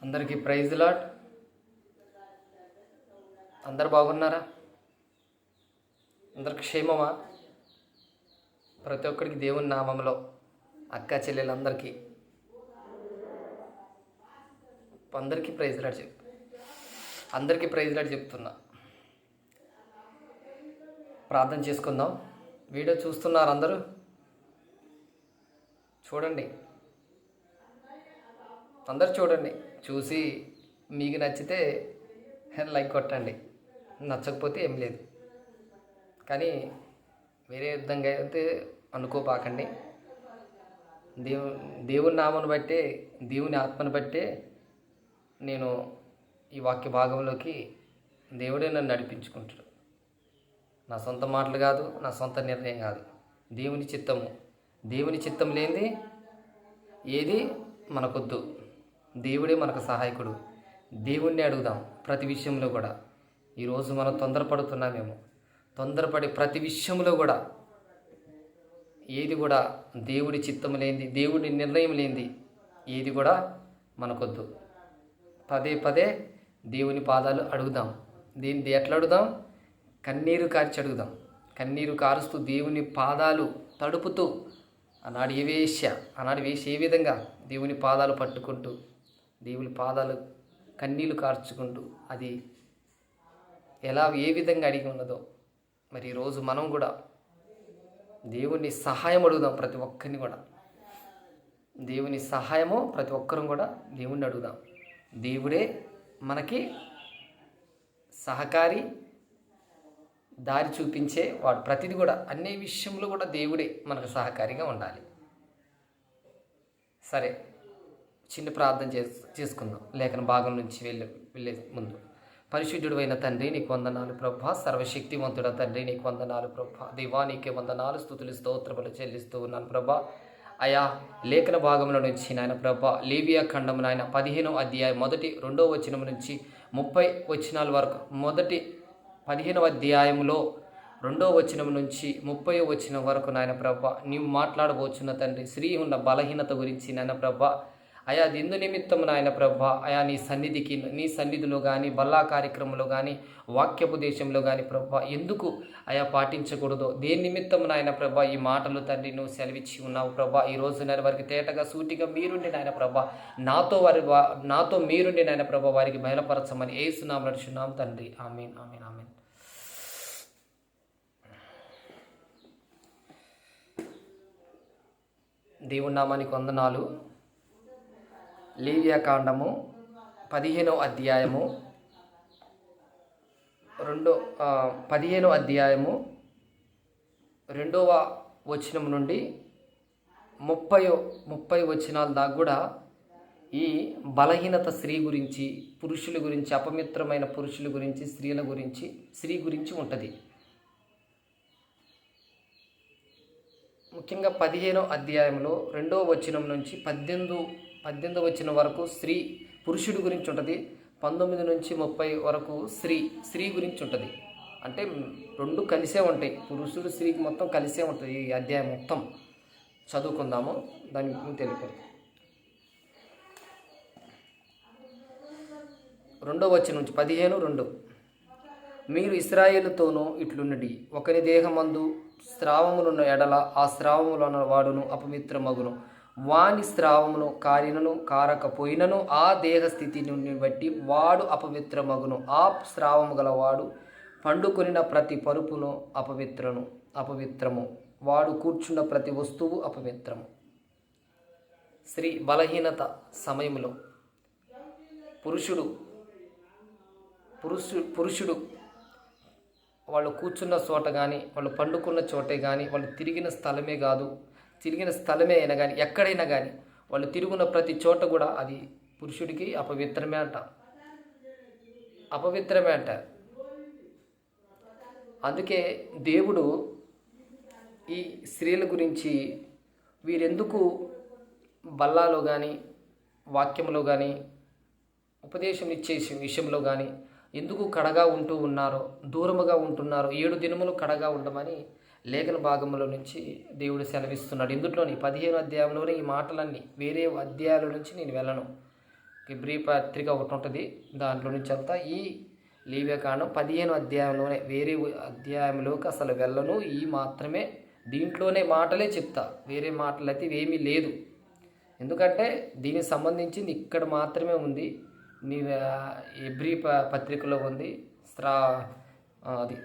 అందరికీ praise lot. అందరు బాగున్నారా? అందరికి క్షేమమా? ప్రతి ఒక్కరికి దేవుని నామంలో అక్క చెల్లెలందరికీ అందరికీ ప్రైజ్ లాట్ అందరికీ ప్రైజ్ లాట్ చెప్తున్నా. ప్రార్థన చేసుకుందాం. వీడియో చూస్తున్నారు అందరూ? చూడండి, అందరు చూడండి. చూసి మీకు నచ్చితే లైక్ కొట్టండి, నచ్చకపోతే ఏం లేదు. కానీ వేరే విధంగా అయితే అనుకోపాకండి. దేవుని నామను బట్టే, దేవుని ఆత్మను బట్టే నేను ఈ వాక్య భాగంలోకి దేవుడే నన్ను నడిపించుకుంటాడు. నా సొంత మాటలు కాదు, నా సొంత నిర్ణయం కాదు, దేవుని చిత్తము. దేవుని చిత్తం లేనిది ఏది మనకొద్దు. దేవుడే మనకు సహాయకుడు. దేవుణ్ణి అడుగుదాం ప్రతి విషయంలో కూడా. ఈరోజు మనం తొందరపడుతున్నామేమో. తొందరపడి ప్రతి విషయంలో కూడా ఏది కూడా దేవుడి చిత్తం లేనిది, దేవుడి నిర్ణయం లేనిది ఏది కూడా మనకొద్దు. పదే పదే దేవుని పాదాలు అడుగుదాం. దీన్ని ఎట్లా అడుగుదాం? కన్నీరు కార్చి అడుగుదాం. కన్నీరు కారుస్తూ దేవుని పాదాలు తడుపుతూ ఆనాడు వేసి ఏ విధంగా దేవుని పాదాలు పట్టుకుంటూ, దేవుని పాదాలు కన్నీళ్ళు కార్చుకుంటూ అది ఏ విధంగా అడిగి ఉన్నదో, మరి ఈరోజు మనం కూడా దేవుని సహాయం అడుగుదాం. ప్రతి ఒక్కరిని కూడా దేవుని సహాయము, ప్రతి ఒక్కరం కూడా దేవుణ్ణి అడుగుదాం. దేవుడే మనకి సహకారి, దారి చూపించే వాడు. ప్రతిదీ కూడా అన్ని విషయంలో కూడా దేవుడే మనకు సహకారిగా ఉండాలి. సరే, చిన్న ప్రార్థన చేసుకుందాం లేఖన భాగం నుంచి వెళ్ళే ముందు. పరిశుద్ధుడు అయిన తండ్రి నీకు వందనాలు ప్రభా. సర్వశక్తివంతుడ తండ్రి నీకు వందనాలు ప్రభా. దేవా నీకే వందనాలు, స్తుతులు స్తోత్రములు చెల్లిస్తూ ఉన్నాను ప్రభా. అయా లేఖన భాగంలో నుంచి నాయన ప్రభా, లేవియా ఖండం నాయన 15వ అధ్యాయం 1-2 వచనం నుంచి 30 వచనాల వరకు, 15వ అధ్యాయంలో 2వ వచనం నుంచి 30వ వచనం వరకు నాయన ప్రభా నీవు మాట్లాడబోచున్న తండ్రి స్త్రీ ఉన్న బలహీనత గురించి నాయన ప్రభా. అయా అది ఎందు నిమిత్తం నాయన ప్రభా, అయా నీ సన్నిధిలో కానీ, బల్లా కార్యక్రమంలో కానీ, వాక్యోపదేశంలో కానీ ప్రభా ఎందుకు అయా పాటించకూడదో, దేని నిమిత్తం నాయన ప్రభా ఈ మాటలు తండ్రి నువ్వు సెలవిచ్చి ఉన్నావు ప్రభా. ఈ రోజు నేను వారికి తేటగా సూటిగా మీరుండి నాయన ప్రభా, నాతో మీరుండి నాయన ప్రభా వారికి బయలుపరచమని యేసునామములో నడుచున్నాం తండ్రి. ఆమేన్, ఆమేన్, ఆమేన్. దేవుని నామానికి వందనాలు. లేవియా కాండము 15వ అధ్యాయము 2వ వచనం నుండి 30 వచనాల దాకా కూడా ఈ బలహీనత స్త్రీ గురించి, పురుషుల గురించి, అపవిత్రమైన పురుషుల గురించి, స్త్రీ గురించి ఉంటుంది. ముఖ్యంగా 15వ అధ్యాయంలో 2వ వచనం నుంచి 18వ వచనం వరకు పురుషుడి గురించి ఉంటుంది. 19 నుంచి 30 వరకు స్త్రీ గురించి ఉంటుంది. అంటే రెండు కలిసే ఉంటాయి, పురుషుడు స్త్రీకి మొత్తం కలిసే ఉంటుంది. ఈ అధ్యాయం మొత్తం చదువుకుందాము, దాని గురించి తెలియదు. 2వ వచనం నుంచి 15:2. మీరు ఇశ్రాయేలుతోనూ ఇట్లున్నది, ఒకని దేహమందు స్రావములున్న ఎడల ఆ స్రావములున్న వాడును అపవిత్రమగును. వాని స్రావమును కారినను కారకపోయినను ఆ దేహస్థితి నుండి బట్టి వాడు అపవిత్రమగును. ఆ స్రావము గలవాడు పండుకొనిన ప్రతి పరుపును అపవిత్రము. వాడు కూర్చున్న ప్రతి వస్తువు అపవిత్రము. స్త్రీ బలహీనత సమయంలో పురుషుడు వాళ్ళు కూర్చున్న చోట కానీ, వాళ్ళు పండుకున్న చోటే కానీ, వాళ్ళు తిరిగిన స్థలమే అయినా కానీ, ఎక్కడైనా కానీ వాళ్ళు తిరుగున్న ప్రతి చోట కూడా అది పురుషుడికి అపవిత్రమే అంటారు. అందుకే దేవుడు ఈ స్త్రీల గురించి వీరెందుకు బల్లాలో కానీ, వాక్యంలో కానీ, ఉపదేశం ఇచ్చే విషయంలో కానీ ఎందుకు కడగా ఉంటూ ఉన్నారో, దూరముగా ఉంటున్నారో, 7 దినములు కడగా ఉండమని లేఖన భాగంలో నుంచి దేవుడు సెలవిస్తున్నాడు. ఇందులోని 15వ అధ్యాయంలోనే ఈ మాటలన్నీ, వేరే అధ్యాయాల నుంచి నేను వెళ్ళను. హెబ్రీ పత్రిక ఒకటి ఉంటుంది, దాంట్లో నుంచి అంతా ఈ లేవియాకాండం 15 అధ్యాయంలోనే, వేరే అధ్యాయంలోకి అసలు వెళ్ళను, ఈ మాత్రమే దీంట్లోనే మాటలే చెప్తా, వేరే మాటలు అయితే ఏమీ లేదు. ఎందుకంటే దీనికి సంబంధించింది ఇక్కడ మాత్రమే ఉంది. నీ హెబ్రీ పత్రికలో ఉంది. అది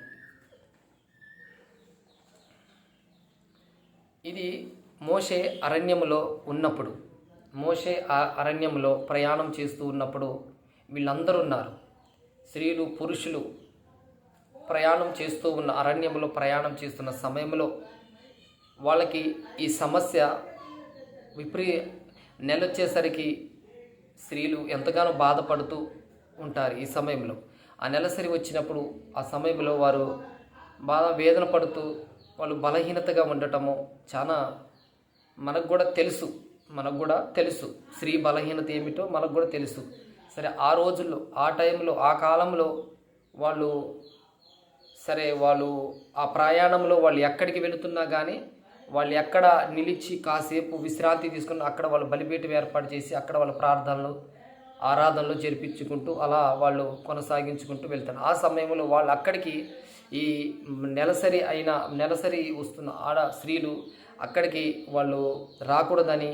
ఇది మోషే అరణ్యములో ఉన్నప్పుడు, మోషే అరణ్యంలో ప్రయాణం చేస్తూ ఉన్నప్పుడు వీళ్ళందరూ ఉన్నారు. స్త్రీలు పురుషులు ప్రయాణం చేస్తూ ఉన్న అరణ్యంలో ప్రయాణం చేస్తున్న సమయంలో వాళ్ళకి ఈ సమస్య నెలొచ్చేసరికి స్త్రీలు ఎంతగానో బాధపడుతూ ఉంటారు. ఈ సమయంలో ఆ నెలసరి వచ్చినప్పుడు ఆ సమయంలో వారు వేదన పడుతూ వాళ్ళు బలహీనతగా ఉండటము చాలా మనకు కూడా తెలుసు స్త్రీ బలహీనత ఏమిటో మనకు కూడా తెలుసు. సరే, ఆ రోజుల్లో, ఆ టైంలో, ఆ కాలంలో వాళ్ళు ఆ ప్రయాణంలో వాళ్ళు ఎక్కడికి వెళుతున్నా కానీ వాళ్ళు ఎక్కడ నిలిచి కాసేపు విశ్రాంతి తీసుకుని అక్కడ వాళ్ళు బలిపీఠం ఏర్పాటు చేసి అక్కడ వాళ్ళ ఆరాధనలు జరిపించుకుంటూ అలా వాళ్ళు కొనసాగించుకుంటూ వెళ్తారు. ఆ సమయంలో వాళ్ళు అక్కడికి ఈ నెలసరి వస్తున్న స్త్రీలు అక్కడికి వాళ్ళు రాకూడదని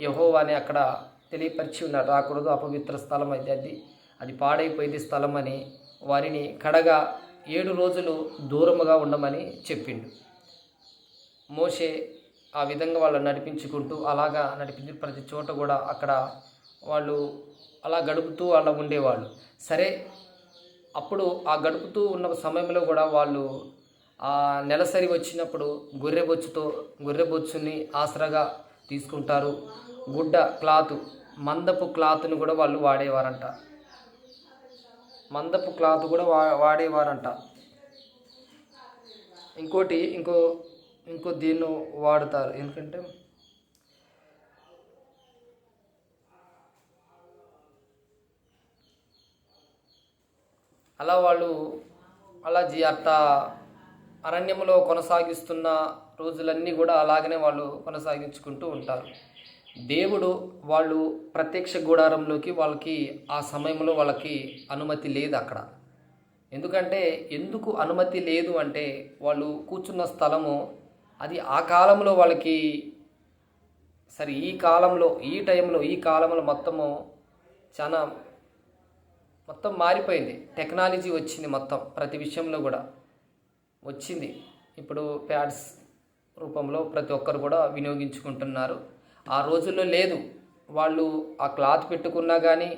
యెహోవాని అక్కడ తెలియపరిచి ఉన్నారు. రాకూడదు, అపవిత్ర స్థలం అయితే అది పాడైపోయింది స్థలం అని వారిని కడగా 7 రోజులు దూరముగా ఉండమని చెప్పిండు. మోషే ఆ విధంగా వాళ్ళని నడిపించుకుంటూ నడిపించి ప్రతి చోట కూడా అక్కడ వాళ్ళు అలా గడుపుతూ అలా ఉండేవాళ్ళు. సరే, అప్పుడు ఆ గడుపుతూ ఉన్న సమయంలో కూడా వాళ్ళు ఆ నెలసరి వచ్చినప్పుడు గొర్రెబొచ్చుని ఆసరాగా తీసుకుంటారు. మందపు క్లాత్ను కూడా వాళ్ళు వాడేవారంట. ఇంకో దీన్ని వాడుతారు. ఎందుకంటే అలా వాళ్ళు అట్లా అరణ్యంలో కొనసాగిస్తున్న రోజులన్నీ కూడా అలాగనే వాళ్ళు కొనసాగించుకుంటూ ఉంటారు. దేవుడు వాళ్ళు ప్రత్యక్ష గుడారంలోకి వాళ్ళకి ఆ సమయంలో వాళ్ళకి అనుమతి లేదు అక్కడ. ఎందుకు అనుమతి లేదు అంటే వాళ్ళు కూర్చున్న స్థలము అది ఆ కాలంలో వాళ్ళకి సరే ఈ కాలంలో మొత్తం మారిపోయింది. టెక్నాలజీ వచ్చింది, మొత్తం ప్రతి విషయంలో కూడా వచ్చింది. ఇప్పుడు ప్యాడ్స్ రూపంలో ప్రతి ఒక్కరు కూడా వినియోగించుకుంటున్నారు. ఆ రోజుల్లో లేదు. వాళ్ళు ఆ క్లాత్ పెట్టుకున్నా కానీ,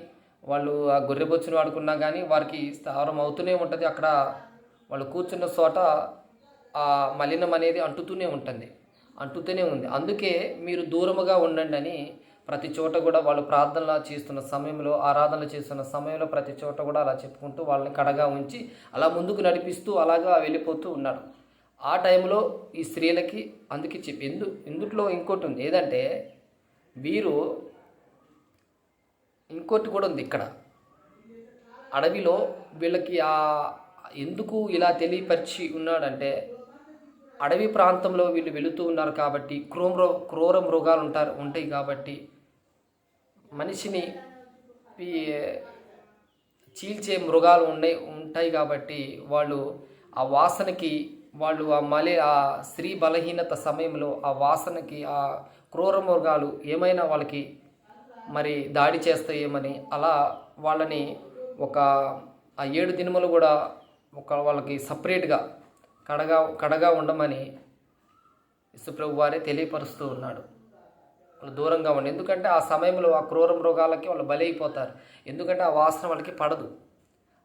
వాళ్ళు ఆ గొర్రెబొచ్చును వాడుకున్నా కానీ వారికి స్థావరం అవుతూనే ఉంటుంది. అక్కడ వాళ్ళు కూర్చున్న చోట ఆ మలినం అనేది అంటుతూనే ఉంది. అందుకే మీరు దూరముగా ఉండండి అని ప్రతి చోట కూడా వాళ్ళు ఆరాధనలు చేస్తున్న సమయంలో ప్రతి చోట కూడా అలా చెప్పుకుంటూ వాళ్ళని కడగా ఉంచి అలా ముందుకు నడిపిస్తూ అలాగా వెళ్ళిపోతూ ఉన్నాడు. ఆ టైంలో ఈ స్త్రీలకి అందుకే ఇందుట్లో ఇంకోటి ఉంది. ఏదంటే వీరు ఇంకోటి కూడా ఉంది. ఇక్కడ అడవిలో వీళ్ళకి ఎందుకు ఇలా తెలియపరిచి ఉన్నాడంటే అడవి ప్రాంతంలో వీళ్ళు వెళుతూ ఉన్నారు కాబట్టి క్రూర మృగాలు ఉంటాయి కాబట్టి మనిషిని చీల్చే మృగాలు ఉంటాయి కాబట్టి వాళ్ళు ఆ వాసనకి ఆ స్త్రీ బలహీనత సమయంలో ఆ వాసనకి ఆ క్రూర మృగాలు ఏమైనా వాళ్ళకి మరి దాడి చేస్తాయేమని అలా వాళ్ళని ఆ 7 దినములు కూడా వాళ్ళకి సపరేట్గా కడగా ఉండమని యేసుప్రభు వారే తెలియపరుస్తూ ఉన్నాడు. వాళ్ళు దూరంగా ఉండి, ఎందుకంటే ఆ సమయంలో ఆ క్రూర మృగాలకి వాళ్ళు బలి అయిపోతారు. ఎందుకంటే ఆ వాసన వాళ్ళకి పడదు.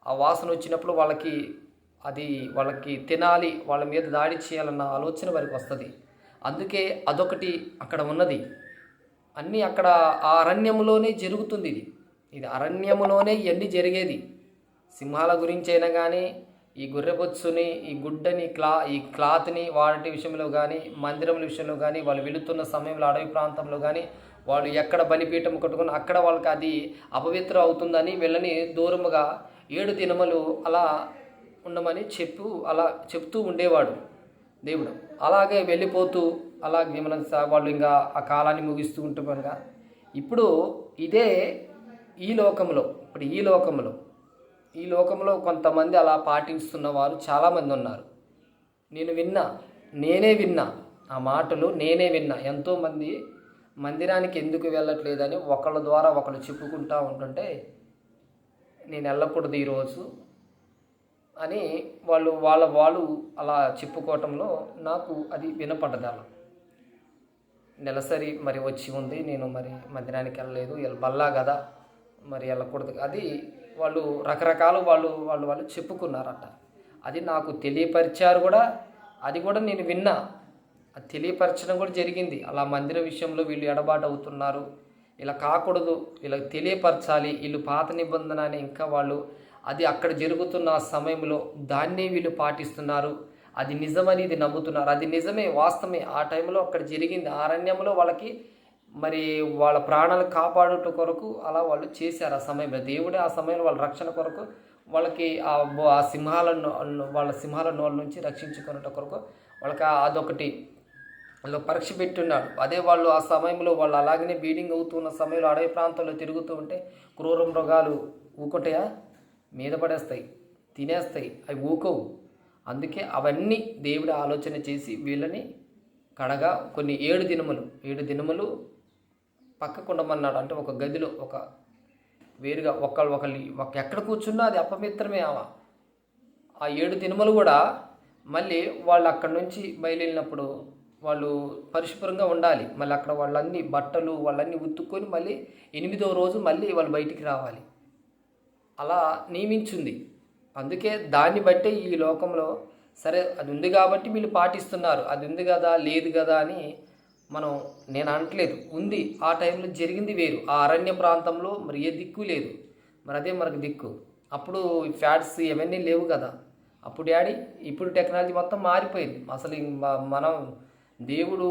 ఆ వాసన వచ్చినప్పుడు వాళ్ళకి తినాలి, వాళ్ళ మీద దాడి చేయాలన్న ఆలోచన వారికి వస్తుంది. అందుకే అదొకటి అక్కడ ఉన్నది. అన్నీ అక్కడ ఆ అరణ్యములోనే జరుగుతుంది. ఇది అరణ్యములోనే ఇవన్నీ జరిగేది. సింహాల గురించి అయినా కానీ, ఈ గొర్రెబొచ్చుని, ఈ గుడ్డని, ఈ క్లాత్ని వాటి విషయంలో కానీ, మందిరముల విషయంలో కానీ, వాళ్ళు వెళుతున్న సమయంలో అడవి ప్రాంతంలో కానీ వాళ్ళు ఎక్కడ బలిపీఠం కట్టుకుని అక్కడ వాళ్ళకి అది అపవిత్రం అవుతుందని వీళ్ళని దూరముగా 7 దినములు అలా ఉండమని అలా చెప్తూ ఉండేవాడు దేవుడు. అలాగే వెళ్ళిపోతూ అలాగే వాళ్ళు ఇంకా ఆ కాలాన్ని ముగిస్తూ ఉంటున్నాగా ఇప్పుడు ఇదే ఈ లోకంలో కొంతమంది అలా పాటిస్తున్న వారు చాలామంది ఉన్నారు. నేనే విన్నా ఆ మాటలు నేనే విన్నా. ఎంతోమంది మందిరానికి ఎందుకు వెళ్ళట్లేదని ఒకళ్ళ ద్వారా ఒకళ్ళు చెప్పుకుంటూ ఉంటుంటే, నేను వెళ్ళకూడదు ఈరోజు అని వాళ్ళు అలా చెప్పుకోవటంలో నాకు అది వినపడ్డది. అలా నెలసరి మరి వచ్చి ఉంది, నేను మరి మందిరానికి వెళ్ళలేదు, బల్లా కదా మరి వెళ్ళకూడదు, అది వాళ్ళు రకరకాల వాళ్ళు చెప్పుకున్నారట. అది నాకు తెలియపరిచారు కూడా, అది కూడా నేను విన్నా. అది తెలియపరచడం కూడా జరిగింది. అలా మందిర విషయంలో వీళ్ళు ఎడబాటు అవుతున్నారు, ఇలా కాకూడదు, వీళ్ళకి తెలియపరచాలి, వీళ్ళు పాత నిబంధన అని ఇంకా వాళ్ళు అది అక్కడ జరుగుతున్న సమయంలో దాన్నే వీళ్ళు పాటిస్తున్నారు, అది నిజమని ఇది నమ్ముతున్నారు. అది నిజమే, వాస్తవమే. ఆ టైంలో అక్కడ జరిగింది. అరణ్యంలో వాళ్ళకి మరి వాళ్ళ ప్రాణాలు కాపాడుట కొరకు అలా వాళ్ళు చేశారు. ఆ సమయంలో దేవుడే ఆ సమయంలో వాళ్ళ రక్షణ కొరకు వాళ్ళకి ఆ వాళ్ళ సింహాల నోళ్ళ నుంచి రక్షించుకునేట కొరకు వాళ్ళకి అదొకటి వాళ్ళు పరీక్ష పెట్టున్నాడు. అదే వాళ్ళు ఆ సమయంలో వాళ్ళు అలాగనే బీడింగ్ అవుతున్న సమయంలో అడవి ప్రాంతంలో తిరుగుతూ ఉంటే క్రూర మృగాలు ఊకుంటాయా? మీద పడేస్తాయి, తినేస్తాయి, అవి ఊకోవు. అందుకే అవన్నీ దేవుడు ఆలోచన చేసి వీళ్ళని కడగా కొన్ని 7 దినములు పక్కకు ఉండమన్నాడు. అంటే ఒక గదిలో ఒక వేరుగా ఒకళ్ళు ఎక్కడ కూర్చున్నా అది అపవిత్రమే. ఆ 7 దినములు కూడా మళ్ళీ వాళ్ళు అక్కడి నుంచి బయలుదేరినప్పుడు వాళ్ళు పరిశుభ్రంగా ఉండాలి. మళ్ళీ అక్కడ వాళ్ళన్నీ బట్టలు వాళ్ళన్నీ ఉతుక్కొని మళ్ళీ 8వ రోజు మళ్ళీ వాళ్ళు బయటికి రావాలి. అలా నియమించింది. అందుకే దాన్ని బట్టే ఈ లోకంలో సరే అది ఉంది కాబట్టి వీళ్ళు పాటిస్తున్నారు, అది ఉంది కదా లేదు కదా అని నేను అనట్లేదు. ఉంది, ఆ టైంలో జరిగింది వేరు. ఆ అరణ్య ప్రాంతంలో మరి ఏ దిక్కు లేదు, మరి అదే మనకు దిక్కు. అప్పుడు ఫ్యాట్స్ ఇవన్నీ లేవు కదా. అప్పుడు ఇప్పుడు టెక్నాలజీ మొత్తం మారిపోయింది. అసలు మనం దేవుడు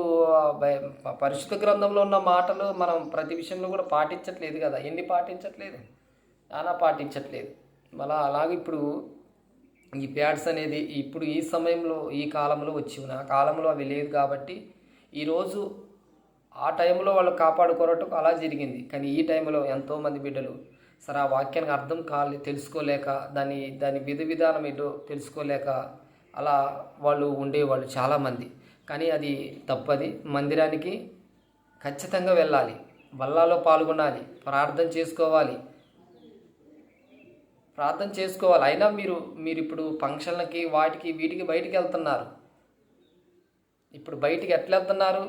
పరిశుద్ధ గ్రంథంలో ఉన్న మాటలు మనం ప్రతి విషయంలో కూడా పాటించట్లేదు కదా. ఎన్ని పాటించట్లేదు, చాలా పాటించట్లేదు. మళ్ళీ అలాగే ఇప్పుడు ఈ ప్యాడ్స్ అనేది ఇప్పుడు ఈ సమయంలో ఈ కాలంలో వచ్చి ఆ కాలంలో అవి లేదు కాబట్టి ఈరోజు ఆ టైంలో వాళ్ళు కాపాడుకోవటం అలా జరిగింది. కానీ ఈ టైంలో ఎంతోమంది బిడ్డలు సరే ఆ వాక్యానికి అర్థం తెలుసుకోలేక దాని విధానం ఏంటో తెలుసుకోలేక అలా వాళ్ళు ఉండేవాళ్ళు చాలామంది. కానీ అది తప్పది. మందిరానికి ఖచ్చితంగా వెళ్ళాలి, బల్లాలో పాల్గొనాలి, ప్రార్థన చేసుకోవాలి. అయినా మీరు ఇప్పుడు ఫంక్షన్లకి వీటికి బయటికి వెళ్తున్నారు. ఇప్పుడు బయటికి ఎట్లా వెళ్తున్నారు?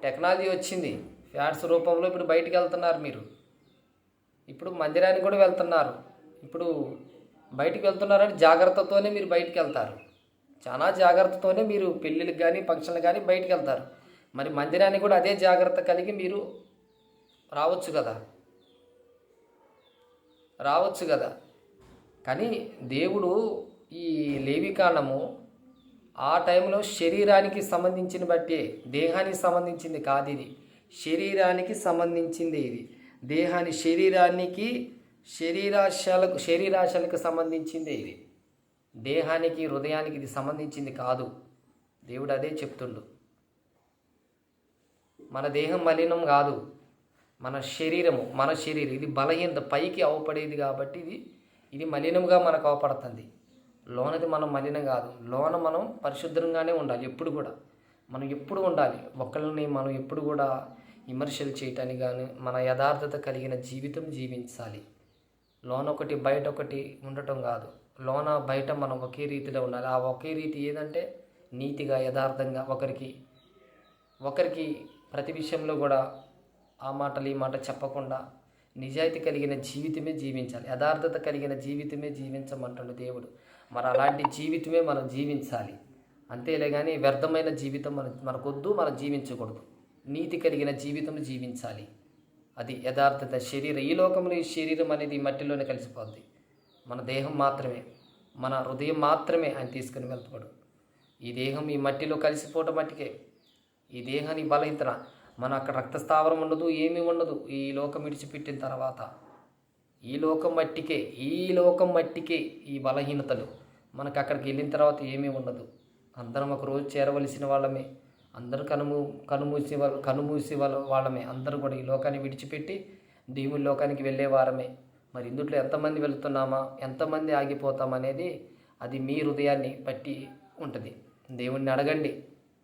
టెక్నాలజీ వచ్చింది, ఫ్యాట్స్ రూపంలో ఇప్పుడు బయటికి వెళ్తున్నారు. మీరు ఇప్పుడు మందిరానికి కూడా వెళ్తున్నారు. ఇప్పుడు బయటికి వెళ్తున్నారని జాగ్రత్తతోనే మీరు బయటికి వెళ్తారు. చాలా జాగ్రత్తతోనే మీరు పెళ్ళిళ్ళకి కానీ ఫంక్షన్లకు కానీ బయటికి వెళ్తారు. మరి మందిరానికి కూడా అదే జాగ్రత్త కలిగి మీరు రావచ్చు కదా. కానీ దేవుడు ఈ లేవికాండము ఆ టైంలో శరీరానికి సంబంధించిన బట్టే, దేహానికి సంబంధించింది కాదు. ఇది శరీరానికి సంబంధించింది. ఇది శరీరానికి శరీరాశలకు సంబంధించిందే. ఇది దేహానికి హృదయానికి ఇది సంబంధించింది కాదు. దేవుడు అదే చెప్తుండు. మన దేహం మలినం కాదు, మన శరీరం ఇది బలహీనత, పైకి అవపడేది కాబట్టి ఇది మలినంగా మనకు అవపడుతుంది. లోనది మనం మలినం కాదు. లోన మనం పరిశుద్ధంగానే ఉండాలి. మనం ఎప్పుడు ఉండాలి. ఒకళ్ళని మనం ఎప్పుడు కూడా విమర్శలు చేయటానికి కానీ మన యథార్థత కలిగిన జీవితం జీవించాలి. లోన ఒకటి బయట ఒకటి ఉండటం కాదు. లోన బయట మనం ఒకే రీతిలో ఉండాలి. ఆ ఒకే రీతి ఏదంటే నీతిగా యథార్థంగా ఒకరికి ప్రతి విషయంలో కూడా ఆ మాటలు ఈ మాట చెప్పకుండా నిజాయితీ కలిగిన జీవితమే జీవించాలి. యథార్థత కలిగిన జీవితమే జీవించమంటాడు దేవుడు. మరి అలాంటి జీవితమే మనం జీవించాలి. అంతేలే కానీ వ్యర్థమైన జీవితం మనకొద్దు, మనం జీవించకూడదు. నీతి కలిగిన జీవితం జీవించాలి. అది యథార్థత. ఈ లోకంలో ఈ శరీరం అనేది మట్టిలోనే కలిసిపోద్ది. మన దేహం మాత్రమే, మన హృదయం మాత్రమే ఆయన తీసుకుని వెళ్తాడు. ఈ దేహం ఈ మట్టిలో కలిసిపోవటం మట్టికే. ఈ దేహాన్ని బలహీనత, మన అక్కడ రక్తస్థావరం ఉండదు, ఏమీ ఉండదు. ఈ లోకం విడిచిపెట్టిన తర్వాత ఈ లోకం మట్టికే ఈ బలహీనతలు. మనకు అక్కడికి వెళ్ళిన తర్వాత ఏమీ ఉండదు. అందరం ఒక రోజు చేరవలసిన వాళ్ళమే. అందరూ కనుమూసి వాళ్ళమే. అందరూ కూడా ఈ లోకాన్ని విడిచిపెట్టి దేవుని లోకానికి వెళ్ళే వారమే. మరి ఇందుట్లో ఎంతమంది వెళుతున్నామా, ఎంతమంది ఆగిపోతామనేది అది మీ హృదయాన్ని బట్టి ఉంటుంది. దేవుణ్ణి అడగండి,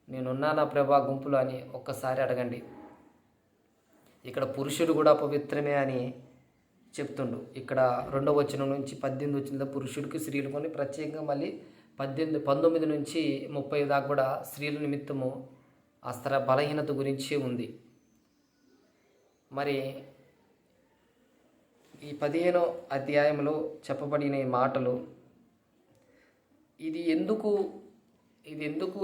నేనున్నానా ప్రభా గుంపులో అని ఒక్కసారి అడగండి. ఇక్కడ పురుషుడు కూడా పవిత్రమే అని చెప్తుండు. ఇక్కడ 2వ వచనం నుంచి 18 వచ్చిన పురుషుడికి స్త్రీలు కొని ప్రత్యేకంగా మళ్ళీ 19 నుంచి 30 దాకా కూడా స్త్రీల నిమిత్తము ఆ బలహీనత గురించి ఉంది. మరి ఈ 15వ అధ్యాయంలో చెప్పబడిన ఈ మాటలు ఇది ఎందుకు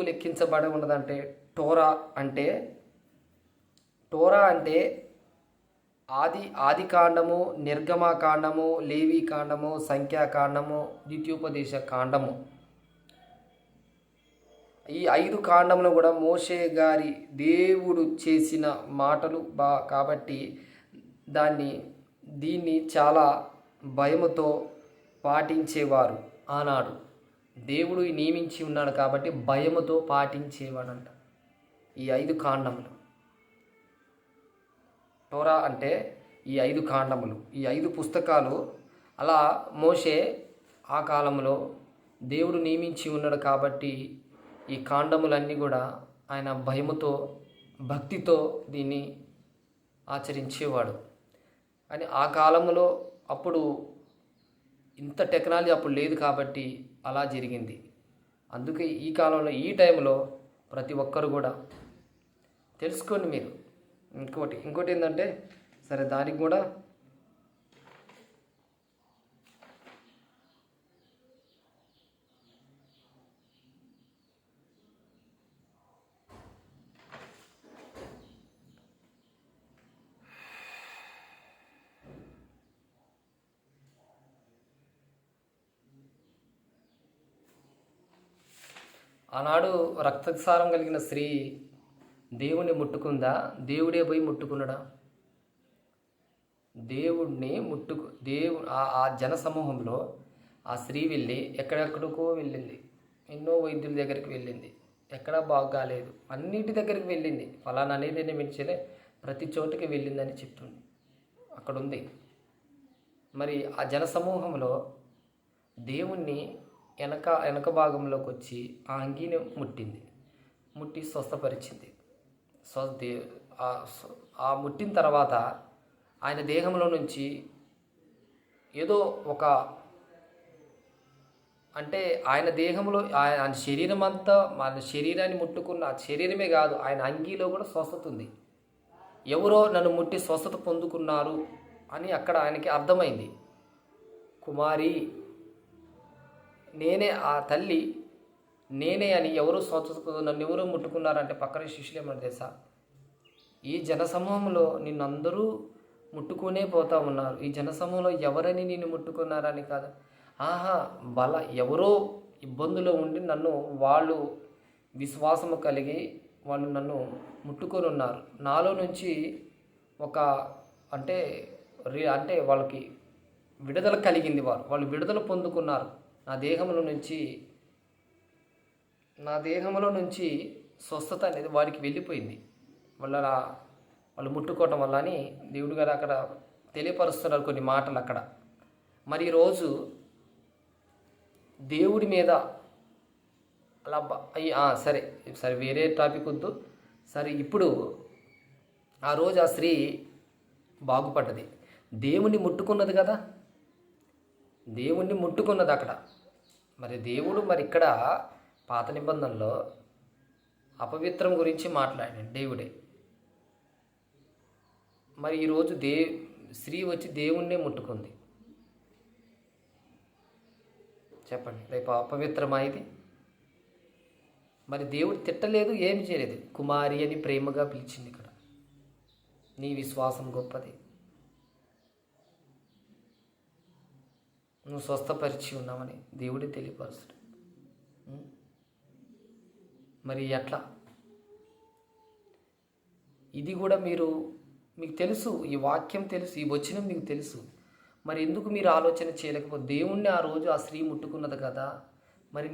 లెక్కించబడి ఉన్నదంటే టోరా అంటే ఆది కాండము, నిర్గమకాండము, లేవి కాండము, సంఖ్యాకాండము, ద్వితీయోపదేశ కాండము, ఈ 5 కాండములు కూడా మోషే గారి దేవుడు చేసిన మాటలు కాబట్టి దీన్ని చాలా భయముతో పాటించేవారు. ఆనాడు దేవుడు నియమించి ఉన్నాడు కాబట్టి భయముతో పాటించేవాడంట ఈ 5 కాండములు. టోరా అంటే ఈ 5 కాండములు, ఈ 5 పుస్తకాలు. అలా మోషే ఆ కాలంలో దేవుడు నియమించి ఉన్నాడు కాబట్టి ఈ కాండములన్నీ కూడా ఆయన భయముతో, భక్తితో దీన్ని ఆచరించేవాడు. అని ఆ కాలంలో అప్పుడు ఇంత టెక్నాలజీ అప్పుడు లేదు కాబట్టి అలా జరిగింది. అందుకే ఈ కాలంలో ఈ టైంలో ప్రతి ఒక్కరు కూడా తెలుసుకోండి మీరు. ఇంకోటి ఏంటంటే సరే దానికి కూడా ఆనాడు రక్తసారం కలిగిన స్త్రీ దేవుణ్ణి ముట్టుకుందా, దేవుడే పోయి ముట్టుకున్నాడా? ఆ జన సమూహంలో ఆ స్త్రీ వెళ్ళి ఎక్కడెక్కడికో వెళ్ళింది, ఎన్నో వైద్యుల దగ్గరికి వెళ్ళింది, ఎక్కడా బాగాలేదు, అన్నిటి దగ్గరికి వెళ్ళింది. ఫలానా అనేది మించలే, ప్రతి చోటుకి వెళ్ళిందని చెప్తుంది అక్కడ ఉంది. మరి ఆ జన సమూహంలో దేవుణ్ణి వెనక భాగంలోకి వచ్చి ఆ అంగీని ముట్టి స్వస్థపరిచింది. ఆ ముట్టిన తర్వాత ఆయన దేహంలో నుంచి ఏదో అంటే ఆయన దేహంలో ఆయన శరీరం అంతా, మన శరీరాన్ని ముట్టుకున్న శరీరమే కాదు, ఆయన అంగీలో కూడా స్వస్థత ఉంది. ఎవరో నన్ను ముట్టి స్వస్థత పొందుకున్నారు అని అక్కడ ఆయనకి అర్థమైంది. కుమారి నేనే, ఆ తల్లి నేనే అని ఎవరు నన్ను ఎవరో ముట్టుకున్నారంటే పక్కన శిష్యులు ఏమన్నా తెలుసా, ఈ జనసమూహంలో నిన్నందరూ ముట్టుకునే పోతా ఉన్నారు, ఈ జనసమూహంలో ఎవరని నిన్ను ముట్టుకున్నారని కాదు, ఎవరో ఇబ్బందులో ఉండి వాళ్ళు విశ్వాసము కలిగి వాళ్ళు నన్ను ముట్టుకొని ఉన్నారు. నాలో నుంచి అంటే వాళ్ళకి విడుదల కలిగింది, వాళ్ళు విడుదల పొందుకున్నారు. నా దేహంలో నుంచి స్వస్థత అనేది వారికి వెళ్ళిపోయింది వాళ్ళు ముట్టుకోవటం వల్ల అని దేవుడు గారు అక్కడ తెలియపరుస్తున్నారు కొన్ని మాటలు అక్కడ. మరి ఈరోజు దేవుడి మీద అలా సరే వేరే టాపిక్ వద్దు. సరే, ఇప్పుడు ఆ రోజు ఆ స్త్రీ బాగుపడ్డది, దేవుణ్ణి ముట్టుకున్నది కదా, దేవుణ్ణి ముట్టుకున్నది అక్కడ. మరి దేవుడు ఇక్కడ పాత నిబంధనలో అపవిత్రం గురించి మాట్లాడాడు దేవుడే. మరి ఈరోజు స్త్రీ వచ్చి దేవుణ్ణే ముట్టుకుంది. చెప్పండి, రేపు అపవిత్రమా ఇది? మరి దేవుడు తిట్టలేదు, ఏమి చేయలేదు, కుమారి అని ప్రేమగా పిలిచింది. ఇక్కడ నీ విశ్వాసం గొప్పది, నువ్వు స్వస్థపరిచి ఉన్నామని దేవుడే తెలియపరుస్తాడు. మరి ఎట్లా? ఇది కూడా మీకు తెలుసు, ఈ వాక్యం తెలుసు, ఈ వచనం మీకు తెలుసు. మరి ఎందుకు మీరు ఆలోచన చేయలేకపోతే? దేవుణ్ణి ఆ రోజు ఆ స్త్రీ ముట్టుకున్నది కదా, మరి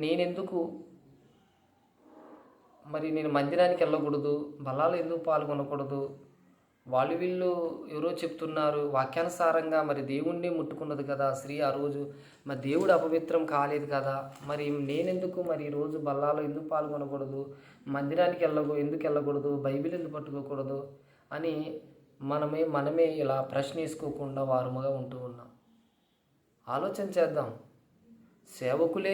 నేను మందిరానికి వెళ్ళకూడదు, బలాలు ఎందుకు పాల్గొనకూడదు, వాళ్ళు వీళ్ళు ఎవరో చెప్తున్నారు వాక్యానుసారంగా, మరి దేవుణ్ణి ముట్టుకున్నది కదా స్త్రీ ఆ రోజు, మరి దేవుడు అపవిత్రం కాలేదు కదా, మరి నేనెందుకు మరి ఈరోజు బల్లాలో ఎందుకు పాల్గొనకూడదు, మందిరానికి ఎందుకు వెళ్ళకూడదు, బైబిల్ ఎందుకు పట్టుకోకూడదు అని మనమే ఇలా ప్రశ్న వేసుకోకుండా వారముగా ఉంటూ ఉన్నాం. ఆలోచన చేద్దాం. సేవకుడే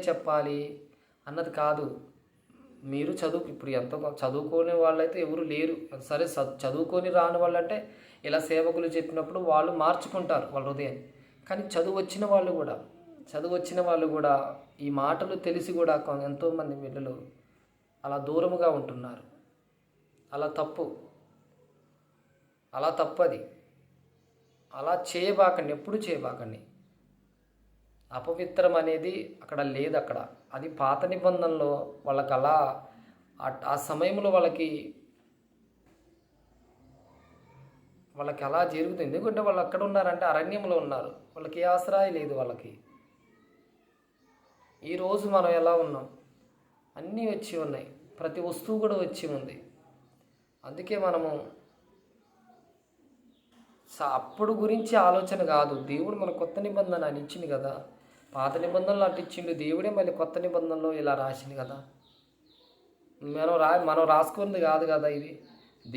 చెప్పాలి అన్నది కాదు. మీరు ఇప్పుడు ఎంతో చదువుకోని వాళ్ళైతే ఎవరు లేరు. సరే, చదువుకొని రాని వాళ్ళంటే ఇలా సేవకులు చెప్పినప్పుడు వాళ్ళు మార్చుకుంటారు వాళ్ళ హృదయాన్ని. కానీ చదువు వచ్చిన వాళ్ళు కూడా ఈ మాటలు తెలిసి కూడా ఎంతోమంది పిల్లలు అలా దూరముగా ఉంటున్నారు. అలా తప్పది. అలా చేయబాకండి, ఎప్పుడు చేయబాకండి. అపవిత్రం అనేది అక్కడ లేదు. అది పాత నిబంధనలో వాళ్ళకి అలా ఆ సమయంలో వాళ్ళకి అలా జరుగుతుంది. ఎందుకంటే వాళ్ళు అక్కడ ఉన్నారంటే అరణ్యంలో ఉన్నారు. వాళ్ళకి ఏ ఆశ్రయం లేదు. వాళ్ళకి ఈరోజు మనం ఎలా ఉన్నాం, అన్నీ వచ్చి ఉన్నాయి, ప్రతి వస్తువు కూడా వచ్చి ఉంది. అందుకే మనము అప్పుడు గురించి ఆలోచన కాదు. దేవుడు మన కొత్త నిబంధన అని ఇచ్చింది కదా, పాత నిబంధనలు అటు ఇచ్చిండు. దేవుడే మళ్ళీ కొత్త నిబంధనలో ఇలా రాసింది కదా. మనం రాసుకున్నది కాదు కదా, ఇది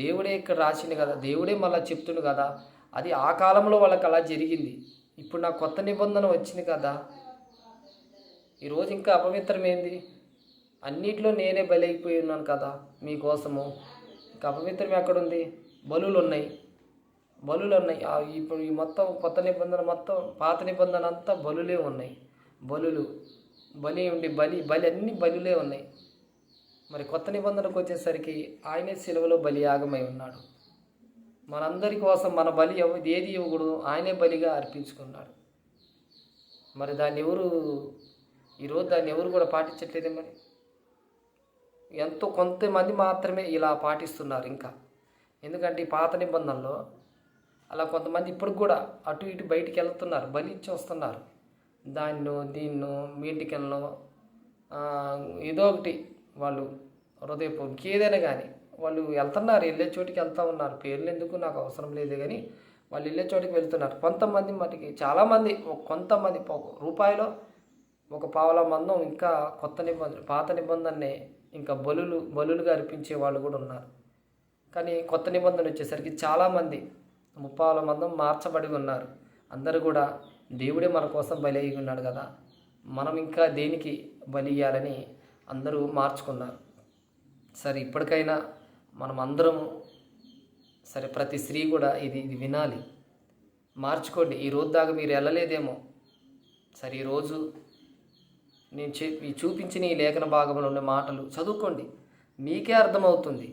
దేవుడే ఇక్కడ రాసింది కదా. దేవుడే మళ్ళీ చెప్తుండు కదా. అది ఆ కాలంలో వాళ్ళకి అలా జరిగింది. ఇప్పుడు నా కొత్త నిబంధన వచ్చింది కదా. ఈరోజు ఇంకా అపవిత్రమైంది, అన్నిట్లో నేనే బలి అయిపోయి ఉన్నాను కదా మీకోసము. ఇంకా అపవిత్రం ఎక్కడుంది? బలులు ఉన్నాయి. ఇప్పుడు ఈ మొత్తం కొత్త నిబంధన, మొత్తం పాత నిబంధన అంతా బలులే ఉన్నాయి. బలి అన్ని బలులే ఉన్నాయి. మరి కొత్త నిబంధనకు వచ్చేసరికి ఆయనే సిలువలో బలియాగమై ఉన్నాడు. మనందరి కోసం మన బలి ఏది ఇవ్వకూడదు, ఆయనే బలిగా అర్పించుకున్నాడు. మరి ఈరోజు దాన్ని ఎవరు కూడా పాటించట్లేదే. మరి కొంతమంది మాత్రమే ఇలా పాటిస్తున్నారు ఇంకా. ఎందుకంటే ఈ పాత నిబంధనలో అలా కొంతమంది ఇప్పటికి కూడా అటు ఇటు బయటికి వెళ్తున్నారు, బలి ఇచ్చి వస్తున్నారు. దీన్నో మీటికల్లో ఏదో ఒకటి వాళ్ళు హృదయపూర్వక ఏదైనా కానీ వాళ్ళు వెళ్తున్నారు, వెళ్ళే చోటికి వెళ్తూ ఉన్నారు. పేర్లు ఎందుకు నాకు అవసరం లేదు, కానీ వాళ్ళు వెళ్ళే చోటికి వెళ్తున్నారు. కొంతమంది మటుకి చాలామంది, కొంతమంది రూపాయలో ఒక పావలా మందం ఇంకా పాత నిబంధననే ఇంకా బలులుగా అర్పించే వాళ్ళు కూడా ఉన్నారు. కానీ కొత్త నిబంధన వచ్చేసరికి చాలామంది 30 మందం మార్చబడి ఉన్నారు. అందరూ కూడా దేవుడే మన కోసం బలి అయి ఉన్నాడు కదా, మనం ఇంకా దేనికి బలి ఇవ్వాలని అందరూ మార్చుకున్నారు. సరే, ఇప్పటికైనా మనం అందరము సరే, ప్రతి స్త్రీ కూడా ఇది వినాలి, మార్చుకోండి. ఈ రోజు దాకా మీరు వెళ్ళలేదేమో. సరే, ఈరోజు నేను చూపించిన ఈ లేఖన భాగంలో ఉన్న మాటలు చదువుకోండి, మీకే అర్థమవుతుంది.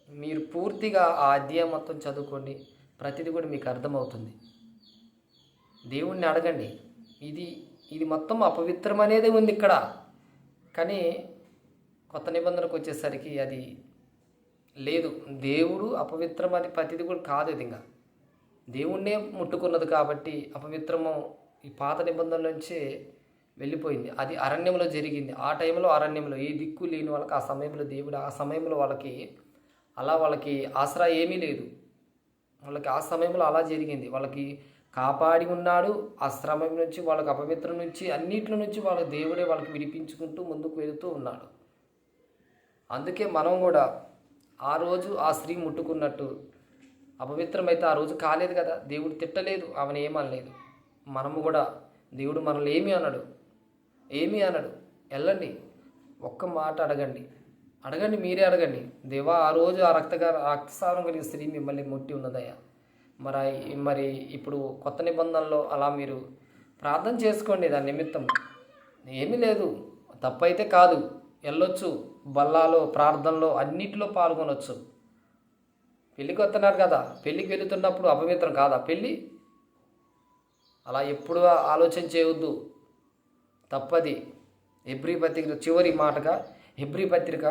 మీరు పూర్తిగా ఆ అధ్యాయం మొత్తం చదువుకోండి, ప్రతిదీ కూడా మీకు అర్థమవుతుంది. దేవుణ్ణి అడగండి. ఇది మొత్తం అపవిత్రం అనేది ఉంది ఇక్కడ, కానీ కొత్త నిబంధనకు వచ్చేసరికి అది లేదు. దేవుడు అపవిత్రం అది ప్రతిదీ కూడా కాదు. ఇది ఇంకా దేవుణ్ణే ముట్టుకున్నది కాబట్టి అపవిత్రము ఈ పాత నిబంధనల నుంచే వెళ్ళిపోయింది. అది అరణ్యంలో జరిగింది. ఆ టైంలో అరణ్యంలో ఏ దిక్కు లేని వాళ్ళకి ఆ సమయంలో దేవుడు ఆ సమయంలో వాళ్ళకి ఆసరా ఏమీ లేదు. వాళ్ళకి ఆ సమయంలో అలా జరిగింది. వాళ్ళకి కాపాడి ఉన్నాడు. ఆ శ్రమం నుంచి, వాళ్ళకి అపవిత్రం నుంచి, అన్నింటి నుంచి దేవుడే వాళ్ళకి విడిపించుకుంటూ ముందుకు వెళుతూ ఉన్నాడు. అందుకే మనం కూడా ఆ రోజు ఆ స్త్రీ ముట్టుకున్నట్టు అపవిత్రమైతే ఆ రోజు కాలేదు కదా, దేవుడు తిట్టలేదు, ఆమెను ఏమనలేదు. మనము కూడా దేవుడు మనల్ని ఏమీ అనడు. వెళ్ళండి, ఒక్క మాట అడగండి, మీరే అడగండి. దేవా, ఆ రోజు ఆ రక్తస్రావం కలిగిన స్త్రీ మిమ్మల్ని ముట్టి ఉన్నదయ్యా. మరి ఇప్పుడు కొత్త నిబంధనలో అలా మీరు ప్రార్థన చేసుకోండి. దాని నిమిత్తం ఏమీ లేదు, తప్పైతే కాదు, వెళ్ళొచ్చు, బల్లాలో ప్రార్థనలో అన్నిటిలో పాల్గొనవచ్చు. పెళ్ళికి వస్తున్నారు కదా, పెళ్ళికి వెళుతున్నప్పుడు అపవిత్రం కాదా పెళ్ళి? అలా ఎప్పుడు ఆలోచన చేయవద్దు, తప్పది. హెబ్రీ పత్రిక చివరి మాటగా హెబ్రీ పత్రిక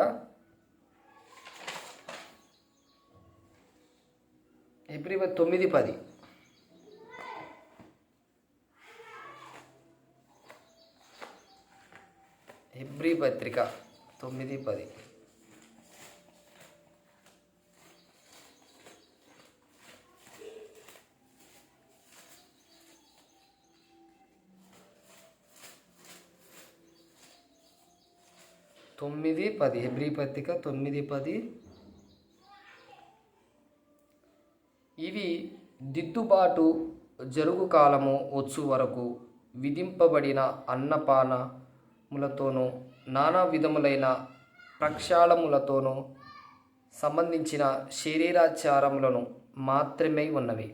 9:10. హెబ్రీ పత్రిక 9:10. 9:10 హెబ్రీ పత్రిక 9:10. ఇవి దిద్దుబాటు జరుగు కాలము వచ్చు వరకు విధింపబడిన అన్నపానములతోనూ నానా విధములైన ప్రక్షాళములతోనూ సంబంధించిన శరీరాచారములను మాత్రమే ఉన్నవి.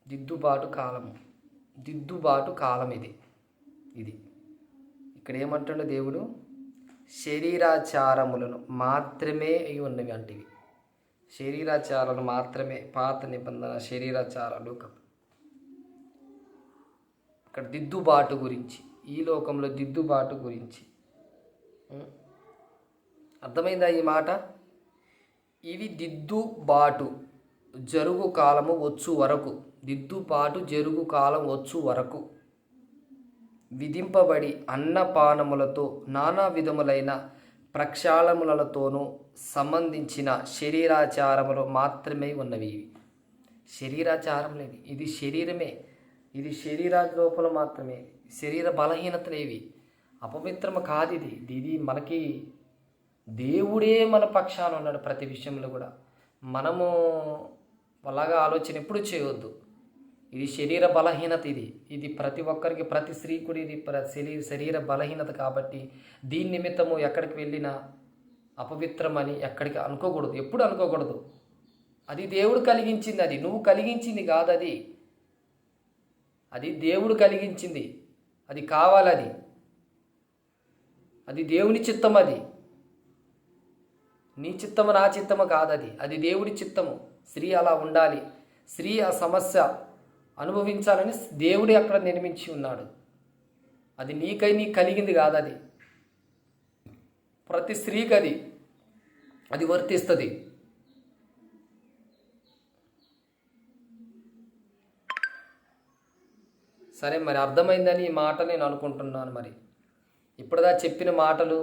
దిద్దుబాటు కాలం ఇది ఇక్కడ ఏమంటాడు దేవుడు? శరీరాచారములను మాత్రమే అయి ఉన్నవి అంటే శరీరాచారాలు మాత్రమే. పాత నిబంధన శరీరాచారాలు. ఇక్కడ దిద్దుబాటు గురించి, ఈ లోకంలో దిద్దుబాటు గురించి అర్థమైందా ఈ మాట? ఇవి దిద్దుబాటు జరుగు కాలము వచ్చు వరకు, దిద్దుబాటు జరుగు కాలం వచ్చు వరకు విధింపబడి అన్నపానములతో నానా విధములైన ప్రక్షాళములతోనూ సంబంధించిన శరీరాచారములు మాత్రమే ఉన్నవి. ఇవి శరీరాచారం లేదు, ఇది శరీరమే. ఇది శరీర లోపల మాత్రమే. శరీర బలహీనతలేవి, అపవిత్రము కాదు. ఇది మనకి దేవుడే మన పక్షాన ఉన్నాడు ప్రతి విషయంలో కూడా. మనము అలాగా ఆలోచన ఎప్పుడు చేయవద్దు. ఇది శరీర బలహీనత. ఇది ప్రతి ఒక్కరికి, ప్రతి స్త్రీకుడి ఇది శరీర బలహీనత. కాబట్టి దీని నిమిత్తము ఎక్కడికి వెళ్ళినా అపవిత్రమని ఎక్కడికి అనుకోకూడదు, ఎప్పుడు అనుకోకూడదు. అది దేవుడు కలిగించింది, అది నువ్వు కలిగించింది కాదు. అది దేవుడు కలిగించింది, అది కావాలి. అది దేవుని చిత్తం. అది నీ చిత్తము నా చిత్తము కాదు. అది దేవుడి చిత్తము. స్త్రీ అలా ఉండాలి, స్త్రీ ఆ సమస్య అనుభవించాలని దేవుడే అక్కడ నిర్మించి ఉన్నాడు. అది నీకు కలిగింది కాదు. అది ప్రతి స్త్రీకి అది వర్తిస్తుంది. సరే, మరి అర్థమైందని ఈ మాట నేను అనుకుంటున్నాను. మరి ఇప్పుడుదా చెప్పిన మాటలు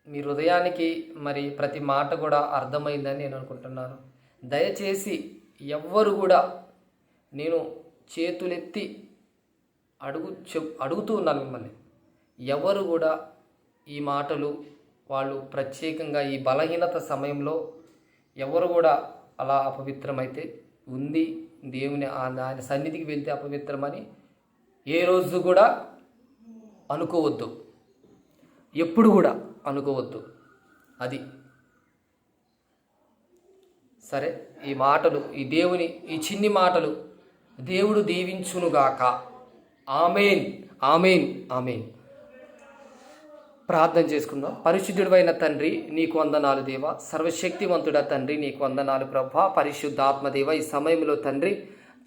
మీ హృదయానికి మరి ప్రతి మాట కూడా అర్థమైందని నేను అనుకుంటున్నాను. దయచేసి ఎవ్వరు కూడా, నేను చేతులెత్తి అడుగుతూ ఉన్నాను మిమ్మల్ని, ఎవరు కూడా ఈ మాటలు వాళ్ళు ప్రత్యేకంగా ఈ బలహీనత సమయంలో ఎవరు కూడా అలా అపవిత్రమైతే ఉంది, దేవుని ఆయన సన్నిధికి వెళ్తే అపవిత్రమని ఏ రోజు కూడా అనుకోవద్దు, ఎప్పుడు కూడా అనుకోవద్దు. అది సరే. ఈ మాటలు, ఈ దేవుని ఈ చిన్ని మాటలు దేవుడు దీవించునుగాక. ఆమేన్, ఆమేన్, ఆమేన్. ప్రార్థన చేసుకుందాం. పరిశుద్ధుడైన తండ్రి, నీకు వందనాలు దేవా. సర్వశక్తివంతుడ తండ్రి, నీకు వందనాలు ప్రభా. పరిశుద్ధాత్మదేవ, ఈ సమయంలో తండ్రి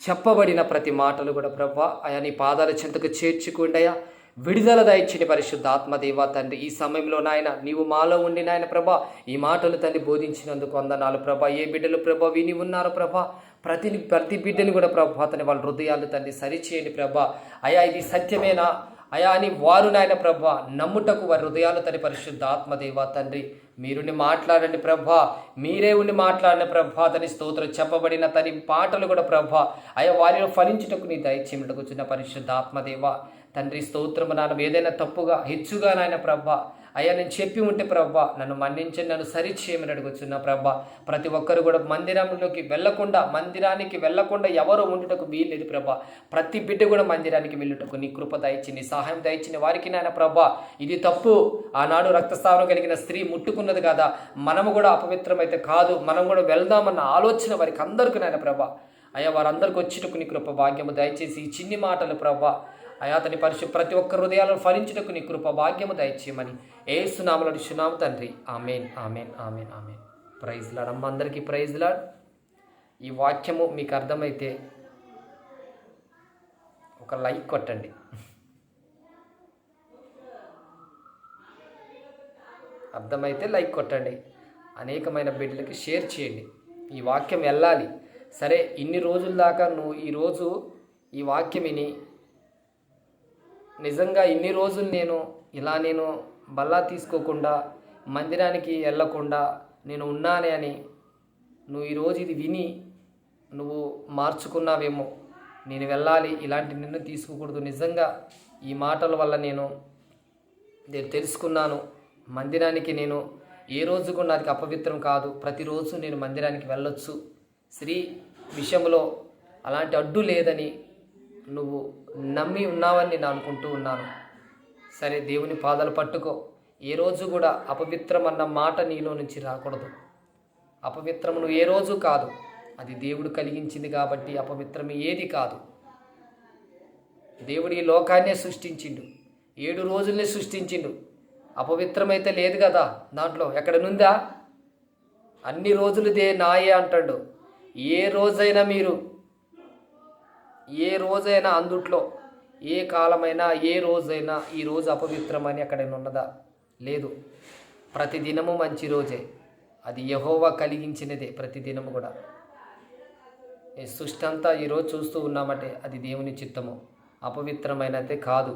చెప్పబడిన ప్రతి మాటలు కూడా ప్రభా అయా నీ పాదాల చెంతకు చేర్చుకుండయా. విడుదల దయచిన పరిశుద్ధాత్మదేవ తండ్రి, ఈ సమయంలో నాయన నీవు మాలో ఉండి నాయన ప్రభా ఈ మాటలు తండ్రి బోధించినందుకు వందనాలు ప్రభా. ఏ బిడ్డలు ప్రభా విని ఉన్నారు ప్రభా, ప్రతి బిడ్డని కూడా ప్రభా తన వాళ్ళ హృదయాలు తండ్రి సరిచేయండి ప్రభా. అయా ఇది సత్యమేనా అయా అని వారు నాయన ప్రభా నమ్ముటకు వారి హృదయాలు తండ్రి పరిశుద్ధాత్మదేవ తండ్రి మీరుని మాట్లాడండి ప్రభా, మీరే ఉండి మాట్లాడిన ప్రభా. తని స్తోత్రం చెప్పబడిన తని పాటలు కూడా ప్రభా అయా వారిలో ఫలించుటకు నీ దయచేయటకు వచ్చిన పరిశుద్ధాత్మదేవ తండ్రి స్తోత్రము. నాన్న ఏదైనా తప్పుగా హెచ్చుగా నాయన ప్రభా అయ్యా నేను చెప్పి ఉంటే ప్రభా నన్ను మన్నించండి, నన్ను సరిచేయమని అడుగుతున్నా ప్రభా. ప్రతి ఒక్కరు కూడా మందిరానికి వెళ్ళకుండా ఎవరో ఉండుటకు వీల్లేదు ప్రభా. ప్రతి బిడ్డ కూడా మందిరానికి వెళ్ళుటకు నీ కృప దయచి, నీ సహాయం దయచిన వారికి నాయన ప్రభా ఇది తప్పు. ఆనాడు రక్తస్రావం కలిగిన స్త్రీ ముట్టుకున్నది కదా, మనము కూడా అపవిత్రమైతే కాదు, మనం కూడా వెళ్దామన్న ఆలోచన వారికి అందరికీ నాయన ప్రభా అయ్యా వారందరికీ వచ్చేటకు నీ కృప భాగ్యము దయచేసి ఈ చిన్ని మాటలు ప్రభా అయా అతని ప్రతి ఒక్క హృదయాలను ఫలించుటకు నీ కృప భాగ్యము దయచేయమని యేసు నామములో అడుగుచున్నాము తండ్రి. ఆమేన్, ఆమేన్, ఆమేన్, ఆమేన్. ప్రైజ్ లార్డ్ అమ్మ, అందరికీ ప్రైజ్ లార్డ్. ఈ వాక్యము మీకు అర్థమైతే ఒక లైక్ కొట్టండి. అర్థమైతే లైక్ కొట్టండి. అనేకమైన బిడ్డలకి షేర్ చేయండి. ఈ వాక్యం వెళ్ళాలి. సరే, ఇన్ని రోజుల దాకా నువ్వు ఈరోజు ఈ వాక్యం విని నిజంగా ఇన్ని రోజులు నేను బల్లా తీసుకోకుండా మందిరానికి వెళ్ళకుండా నేను ఉన్నానే అని నువ్వు ఈరోజు ఇది విని నువ్వు మార్చుకున్నావేమో. నేను వెళ్ళాలి, ఇలాంటి నిర్ణయం తీసుకోకూడదు. నిజంగా ఈ మాటల వల్ల నేను నేను తెలుసుకున్నాను. మందిరానికి నేను ఏ రోజు కూడా నాకు అపవిత్రం కాదు. ప్రతిరోజు నేను మందిరానికి వెళ్ళొచ్చు. స్త్రీ విషయంలో అలాంటి అడ్డు లేదని నువ్వు నమ్మి ఉన్నావని నేను అనుకుంటూ ఉన్నాను. సరే, దేవుని పాదాలు పట్టుకో. ఏ రోజు కూడా అపవిత్రం అన్న మాట నీలో నుంచి రాకూడదు. అపవిత్రము నువ్వు ఏ రోజు కాదు. అది దేవుడు కలిగించింది కాబట్టి అపవిత్రం ఏది కాదు. దేవుడు ఈ లోకాన్నే సృష్టించిండు, 7 రోజుల్ని సృష్టించిండు. అపవిత్రమైతే లేదు కదా దాంట్లో, ఎక్కడనుందా? అన్ని రోజులు నాయే అంటాడు. ఏ రోజైనా అందుట్లో ఏ కాలమైనా ఏ రోజైనా ఈ రోజు అపవిత్రమని ఎక్కడైనా ఉన్నదా? లేదు. ప్రతిదినము మంచి రోజే. అది యెహోవా కలిగించినదే. ప్రతిదినము కూడా ఈ సృష్టి అంతా ఈరోజు చూస్తూ ఉన్నామంటే అది దేవుని చిత్తము. అపవిత్రమైనదే కాదు.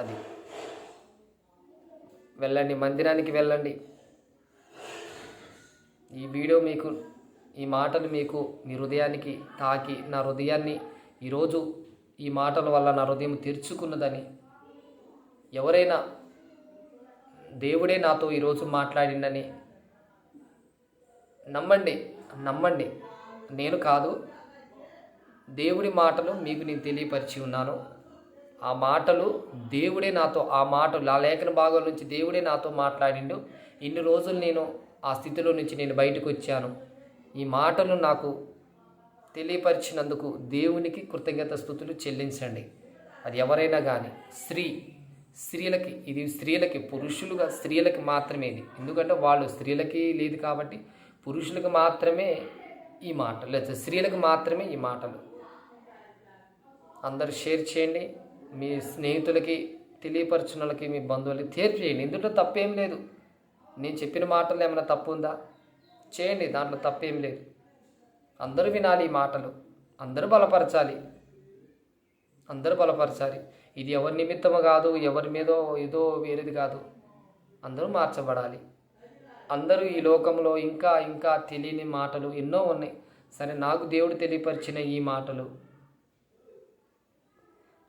అది వెళ్ళండి, మందిరానికి వెళ్ళండి. ఈ వీడియో మీకు, ఈ మాటలు మీకు మీ హృదయానికి తాకి నా హృదయాన్ని ఈరోజు ఈ మాటల వల్ల నా హృదయం తెరుచుకున్నదని, ఎవరైనా దేవుడే నాతో ఈరోజు మాట్లాడిందని నమ్మండి. నేను కాదు, దేవుడి మాటలు మీకు నేను తెలియపరిచి ఉన్నాను. ఆ మాటలు దేవుడే నాతో, ఆ లేఖన భాగం నుంచి దేవుడే నాతో మాట్లాడిండు. ఇన్ని రోజులు నేను ఆ స్థితిలో నుంచి నేను బయటకు వచ్చాను. ఈ మాటలు నాకు తెలియపరిచినందుకు దేవునికి కృతజ్ఞత స్తుతులు చెల్లించండి. అది ఎవరైనా కానీ, స్త్రీలకి ఇది, స్త్రీలకి, పురుషులుగా స్త్రీలకి మాత్రమే ఇది. ఎందుకంటే వాళ్ళు స్త్రీలకి లేదు కాబట్టి పురుషులకు మాత్రమే ఈ మాటలు, లేదా స్త్రీలకు మాత్రమే ఈ మాటలు. అందరూ షేర్ చేయండి. మీ స్నేహితులకి, తెలియపరచిన వాళ్ళకి, మీ బంధువులకి చేయండి. ఇందులో తప్పేం లేదు. నేను చెప్పిన మాటలు ఏమైనా తప్పు ఉందా? చేయండి, దాంట్లో తప్పేం లేదు. అందరూ వినాలి ఈ మాటలు, అందరూ బలపరచాలి. ఇది ఎవరి నిమిత్తము కాదు, ఎవరి మీదో ఏదో వేరేది కాదు. అందరూ మార్చబడాలి. అందరూ ఈ లోకంలో ఇంకా తెలియని మాటలు ఎన్నో ఉన్నాయి. సరే, నాకు దేవుడు తెలియపరిచిన ఈ మాటలు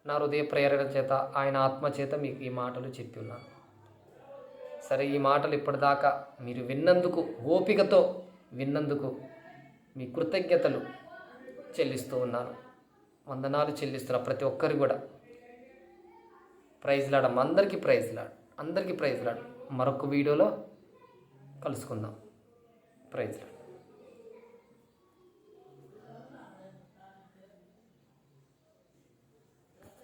నా హృదయ ప్రేరణ చేత, ఆయన ఆత్మ చేత మీకు ఈ మాటలు చెప్పి ఉన్నాను. సరే, ఈ మాటలు ఇప్పటిదాకా మీరు విన్నందుకు, ఓపికతో విన్నందుకు మీ కృతజ్ఞతలు చెల్లిస్తూ ఉన్నాను. వందనాలు చెల్లిస్తున్నా ప్రతి ఒక్కరు కూడా. ప్రైజ్ లాడ్, అందరికీ ప్రైజ్ లాడ్. మరొక వీడియోలో కలుసుకుందాం. Praise lord.